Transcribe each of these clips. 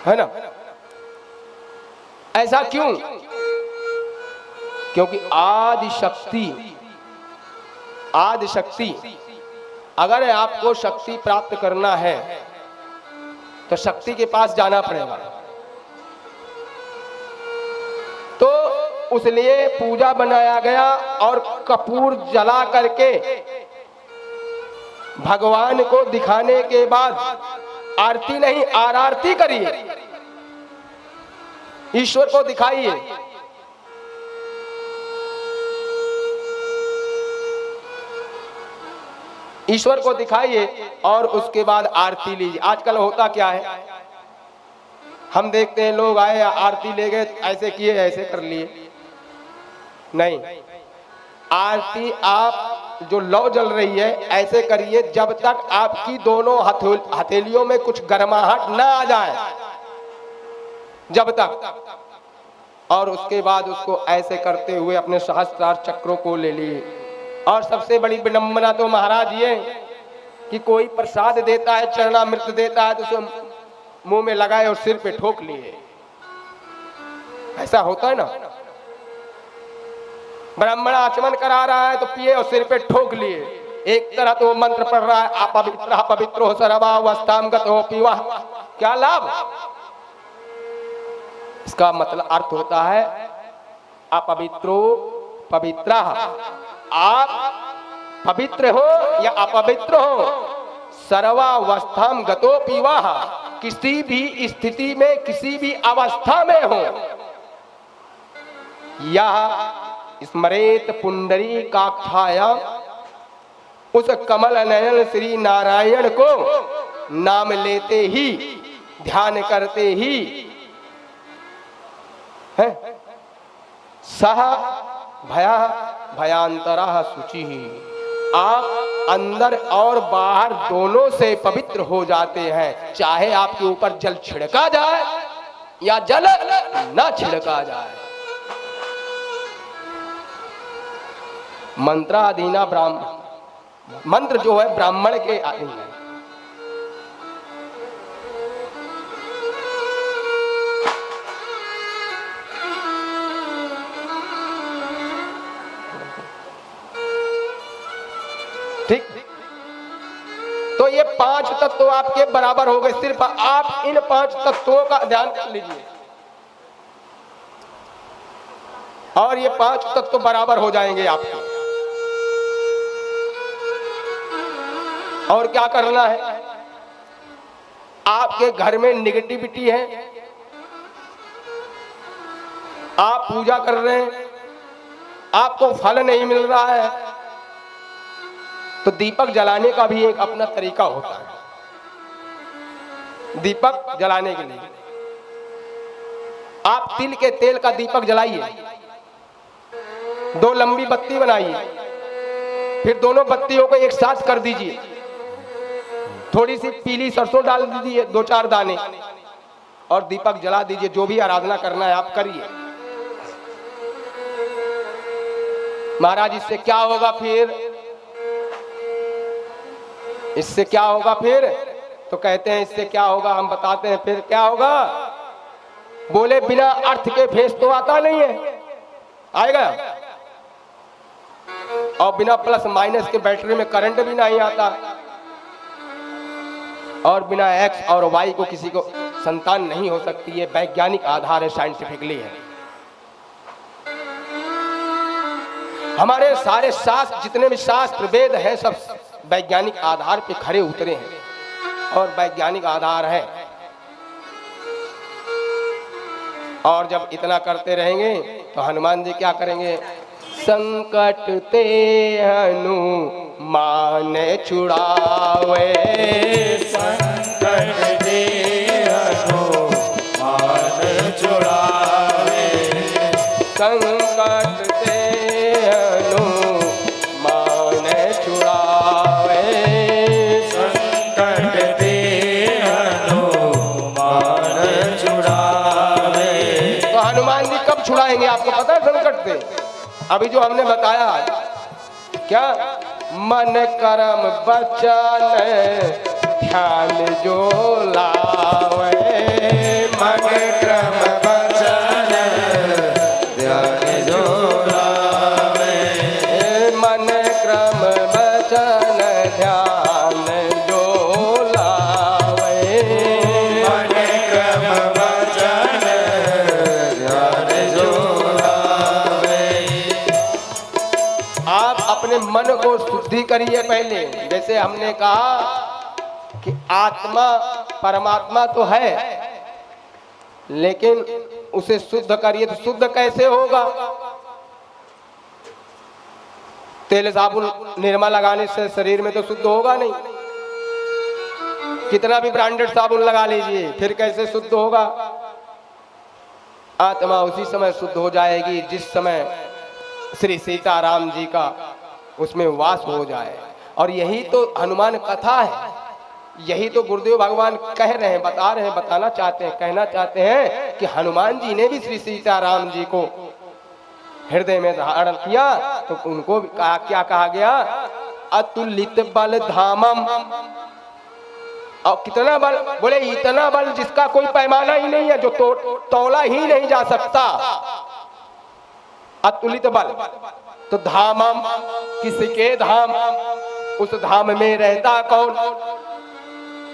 है ना। ऐसा क्यों? क्योंकि आदि शक्ति, अगर आपको शक्ति प्राप्त करना है तो शक्ति के पास जाना पड़ेगा। तो उसलिए पूजा बनाया गया और कपूर जला करके भगवान को दिखाने के बाद आरती नहीं, आरती करिए, ईश्वर को दिखाइए। ईश्वर को दिखाइए और उसके बाद आरती लीजिए। आजकल होता क्या है, हम देखते हैं लोग आए, आरती ले गए, ऐसे किए, ऐसे कर लिए। नहीं, आरती आप जो लौ जल रही है ऐसे करिए जब तक आपकी दोनों हथेलियों में कुछ गर्माहट ना आ जाए, जब तक। और उसके बाद उसको ऐसे करते हुए अपने सहस्त्रार चक्रों को ले लिए। और सबसे बड़ी विडंबना तो महाराज ये कि कोई प्रसाद देता है, चरणामृत देता है, तो उसे मुंह में लगाए और सिर पे ठोक लिए। ऐसा होता है ना, ब्राह्मण आचमन करा रहा है तो पिए और सिर पे ठोक लिए। एक तरह तो मंत्र पढ़ रहा है, अपवित्र पवित्रो सर्वावस्थाम गतो पीवा। क्या लाभ? इसका मतलब अर्थ होता है अपवित्रो पवित्रा। आप पवित्र हो या अपवित्र हो, सर्वावस्थाम गतो पीवा, किसी भी स्थिति में, किसी भी अवस्था में हो, यह स्मरेत पुंडरी काक्षाया, उस कमल नयन श्री नारायण को नाम लेते ही, ध्यान करते ही है सह भया भयांतरा शुचि, आप अंदर और बाहर दोनों से पवित्र हो जाते हैं। चाहे आपके ऊपर जल छिड़का जाए या जल ना छिड़का जाए। मंत्राधीना ब्राह्मण, मंत्र जो है ब्राह्मण के अधीन है। ठीक, तो ये 5 तत्व आपके बराबर हो गए। सिर्फ आप इन 5 तत्वों का ध्यान कर लीजिए और ये 5 तत्व बराबर हो जाएंगे आपके। और क्या करना है? आपके घर में निगेटिविटी है, आप पूजा कर रहे हैं, आपको फल नहीं मिल रहा है, तो दीपक जलाने का भी एक अपना तरीका होता है। दीपक जलाने के लिए आप तिल के तेल का दीपक जलाइए, 2 लंबी बत्ती बनाइए, फिर दोनों बत्तियों को एक साथ कर दीजिए, थोड़ी सी पीली सरसों डाल दीजिए, 2-4 दाने, और दीपक जला दीजिए। जो भी आराधना करना है आप करिए। महाराज इससे क्या होगा फिर? इससे क्या होगा फिर? तो कहते हैं इससे क्या होगा, हम बताते हैं फिर क्या होगा। बोले बिना अर्थ के फेस तो आता नहीं है, आएगा? और बिना प्लस माइनस के बैटरी में करंट भी नहीं आता, और बिना एक्स और वाई को किसी को संतान नहीं हो सकती। है वैज्ञानिक आधार है, साइंटिफिकली है। हमारे सारे शास्त्र, जितने भी शास्त्र वेद हैं, सब वैज्ञानिक आधार पे खरे उतरे हैं और वैज्ञानिक आधार है। और जब इतना करते रहेंगे तो हनुमान जी क्या करेंगे? संकट ते हनुमान छुड़ावे, संकट ते हनुमान छुड़ावे, संकट ते हनुमान छुड़ावे, संकट ते हनुमान छुड़ावे। तो हनुमान जी कब छुड़ाएंगे आपको पता है? संकट से। अभी जो हमने बताया क्या, मन कर्म वचन ध्यान जो लावे, शुद्धि करिए पहले। जैसे हमने कहा कि आत्मा परमात्मा तो है, लेकिन उसे शुद्ध करिए। तो शुद्ध कैसे होगा? तेल साबुन निरमा लगाने से शरीर में तो शुद्ध होगा नहीं। कितना भी ब्रांडेड साबुन लगा लीजिए, फिर कैसे शुद्ध होगा? आत्मा उसी समय शुद्ध हो जाएगी जिस समय श्री सीताराम जी का उसमें वास हो जाए। और यही तो हनुमान कथा है, यही तो गुरुदेव भगवान कह रहे हैं, बता रहे हैं, बताना चाहते हैं, कहना चाहते हैं कि हनुमान जी ने भी श्री सीताराम जी को हृदय में धारण किया। तो उनको कहा, क्या कहा गया? अतुलित बल धामम। और कितना बल? बोले इतना बल जिसका कोई पैमाना ही नहीं है, जो तौला ही नहीं जा सकता। अतुलित बल। तो धामम, किसके धाम? उस धाम में रहता कौन?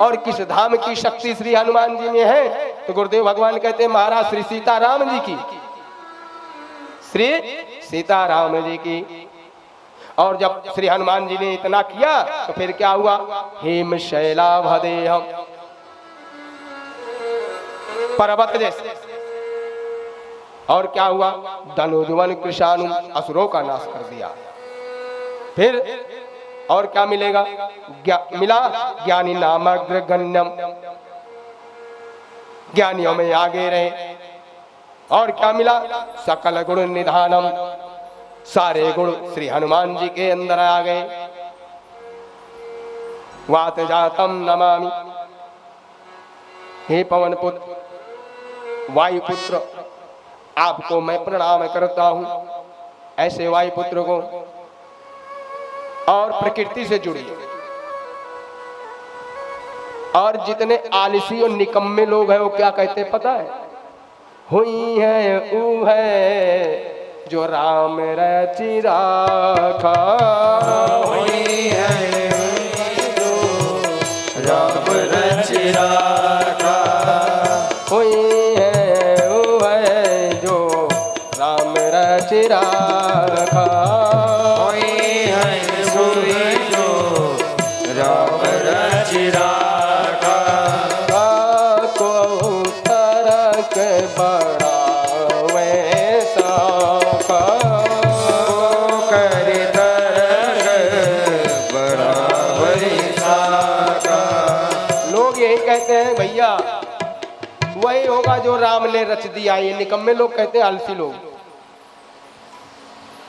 और किस धाम की शक्ति श्री हनुमान जी में है? तो गुरुदेव भगवान कहते हैं महाराज श्री सीताराम जी की, श्री सीताराम जी की। और जब श्री हनुमान जी ने इतना किया तो फिर क्या हुआ? हेम शैलाभदेहम, पर्वत जैसे। और क्या हुआ? धनुधवन कृशानु, असुरों का नाश कर दिया। फिर और क्या मिलेगा? मिला ज्ञानी नामग्रगण्यम, ज्ञानियों में आगे रहे। और क्या मिला? सकल गुण निधानम, सारे गुण श्री हनुमान जी के अंदर आ गए। वात जातम नमामि, हे पवन पुत्र, वायुपुत्र, आपको मैं प्रणाम करता हूं। ऐसे वायुपुत्र को और प्रकृति से जुड़िए। और जितने आलसी और निकम्मे लोग हैं वो क्या कहते हैं पता है? हुई है ऊ है जो राम रचि राखा, हुई है जो राम रचि राखा, हुई है ऊ है जो राम रचि राखा, हुई है जो राम रचि राखा। को तरक बढ़ावे साखा, कर तरक बढ़ावे साखा। लोग यही कहते हैं भैया वही होगा जो राम ने रच दिया। ये निकम्मे लोग कहते हैं, आलसी लोग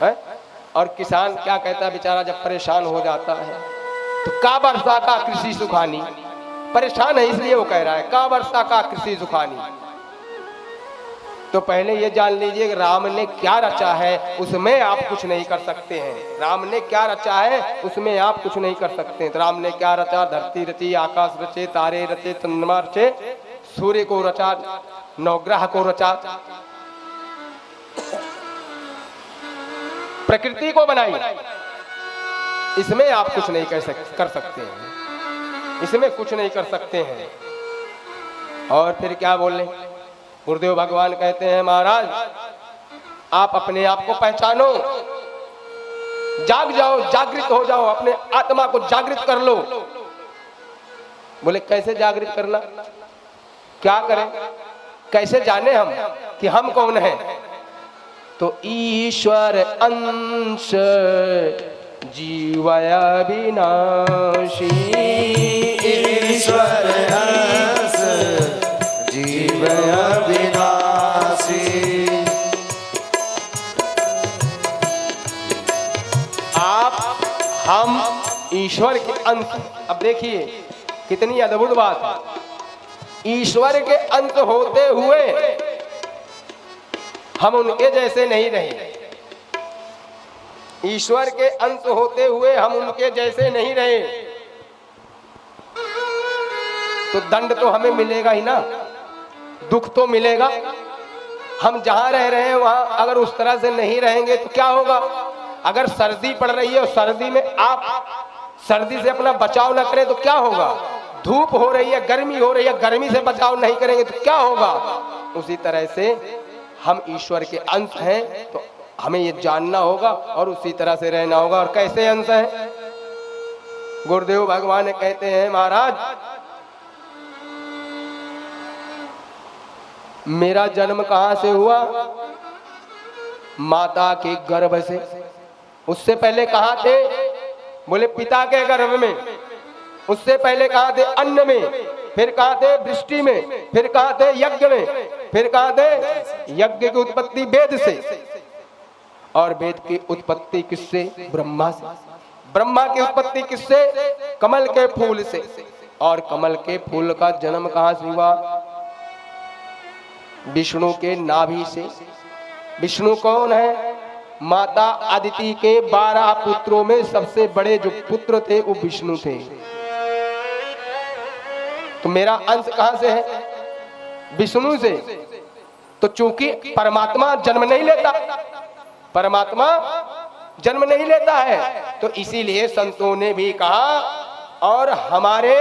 है? और किसान क्या कहता है बेचारा जब परेशान हो जाता है तो का वर्षा का कृषि सुखानी, परेशान है इसलिए वो कह रहा है का वर्षा का कृषि सुखानी। तो पहले ये जान लीजिए कि राम ने क्या रचा है उसमें आप कुछ नहीं कर सकते हैं। राम ने क्या रचा है उसमें आप कुछ नहीं कर सकते हैं। तो राम ने क्या रचा? धरती रची, आकाश रचे, तारे रचे, चंद्रमा रचे, सूर्य को रचा, नवग्रह को रचा, प्रकृति को बनाई। इसमें आप कुछ नहीं कर सकते हैं, इसमें कुछ नहीं कर सकते हैं। और फिर क्या बोले? गुरुदेव भगवान कहते हैं महाराज आप अपने आप को पहचानो, जाग जाओ, जागृत हो जाओ, अपने आत्मा को जागृत कर लो। बोले कैसे जागृत करना? क्या करें? कैसे जाने हम कि हम कौन हैं? तो ईश्वर अंश जीवय विनाशी, ईश्वर अंश जीवय विनाशी। आप हम ईश्वर के अंश। अब देखिए कितनी अद्भुत बात है। ईश्वर के अंश होते हुए हम उनके जैसे नहीं रहे। ईश्वर के अंश होते हुए हम उनके जैसे नहीं रहे तो दंड तो हमें मिलेगा ही ना, दुख तो मिलेगा। हम जहां रह रहे हैं वहां अगर उस तरह से नहीं रहेंगे तो क्या होगा? अगर सर्दी पड़ रही है और सर्दी में आप सर्दी से अपना बचाव न करें तो क्या होगा? धूप हो रही है, गर्मी हो रही है, गर्मी से बचाव नहीं करेंगे तो क्या होगा? उसी तरह से हम ईश्वर के अंश हैं तो हमें ये जानना होगा और उसी तरह से रहना होगा। और कैसे अंश हैं? गुरुदेव भगवान कहते हैं महाराज मेरा जन्म कहां से हुआ? माता के गर्भ से। उससे पहले कहां थे? बोले पिता के गर्भ में। उससे पहले कहां थे? अन्न में। फिर कहां थे? वृष्टि में। फिर कहां थे? यज्ञ में। फिर कहां थे? यज्ञ की उत्पत्ति वेद से, और वेद की उत्पत्ति किससे? ब्रह्मा से। ब्रह्मा की उत्पत्ति किससे? कमल के फूल से। और कमल के फूल का जन्म कहां से हुआ? विष्णु के नाभि से। विष्णु कौन है? माता अदिति के 12 पुत्रों में सबसे बड़े जो पुत्र थे वो विष्णु थे। तो मेरा अंश कहां से है? विष्णु से। तो चूंकि परमात्मा जन्म नहीं लेता, परमात्मा जन्म नहीं लेता है, तो इसीलिए संतों ने भी कहा और हमारे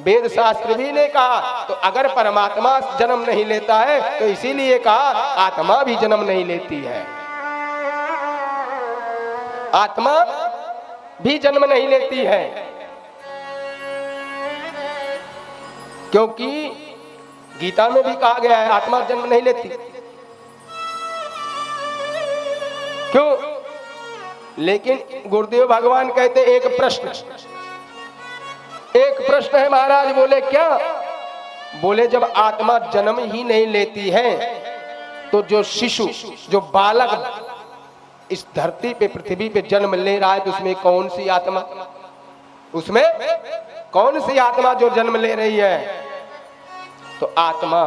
वेद शास्त्र भी ने कहा, तो अगर परमात्मा जन्म नहीं लेता है तो इसीलिए कहा आत्मा भी जन्म नहीं लेती है। आत्मा भी जन्म नहीं लेती है, क्योंकि गीता में भी कहा गया है आत्मा जन्म नहीं लेती। क्यों? लेकिन गुरुदेव भगवान कहते एक प्रश्न है महाराज। बोले क्या? बोले जब आत्मा जन्म ही नहीं लेती है तो जो शिशु, जो बालक इस धरती पे, पृथ्वी पे जन्म ले रहा है, तो उसमें कौन सी आत्मा, उसमें कौन सी आत्मा जो जन्म ले रही है? तो आत्मा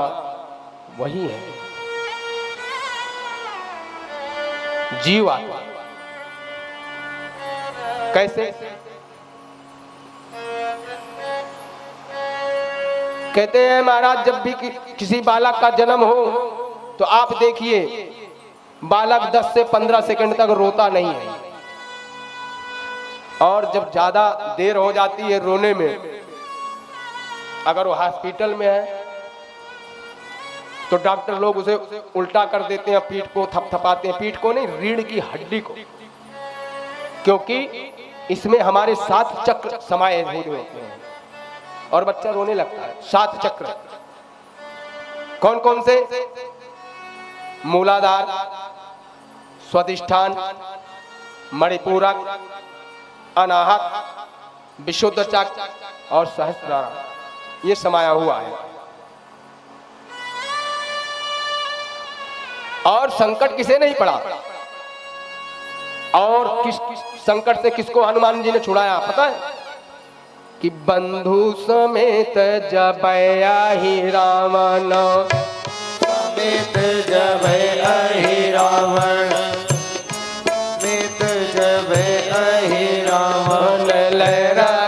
वही है, जीव आत्मा। कैसे? कहते हैं महाराज जब भी किसी बालक का जन्म हो तो आप देखिए बालक 10 से 15 सेकंड तक रोता नहीं है, और जब ज्यादा देर हो जाती है रोने में, अगर वो हॉस्पिटल में है तो डॉक्टर लोग उसे उल्टा कर देते हैं, पीठ को थपथपाते हैं, पीठ को नहीं, रीढ़ की हड्डी को, क्योंकि इसमें हमारे 7 चक्र समाये हुए होते हैं और बच्चा रोने लगता है। 7 चक्र कौन कौन से? मूलाधार, स्वादिष्ठान, मणिपूरक, अनाहत, विशुद्ध चक्र और सहस्त्रार, ये समाया हुआ है। और संकट किसे नहीं पड़ा? और किस संकट से किसको हनुमान जी ने छुड़ाया पता है? कि बंधु समेत जब आहि रावण, समेत जब आहि रावण, समेत जब आहि रावण, लहरा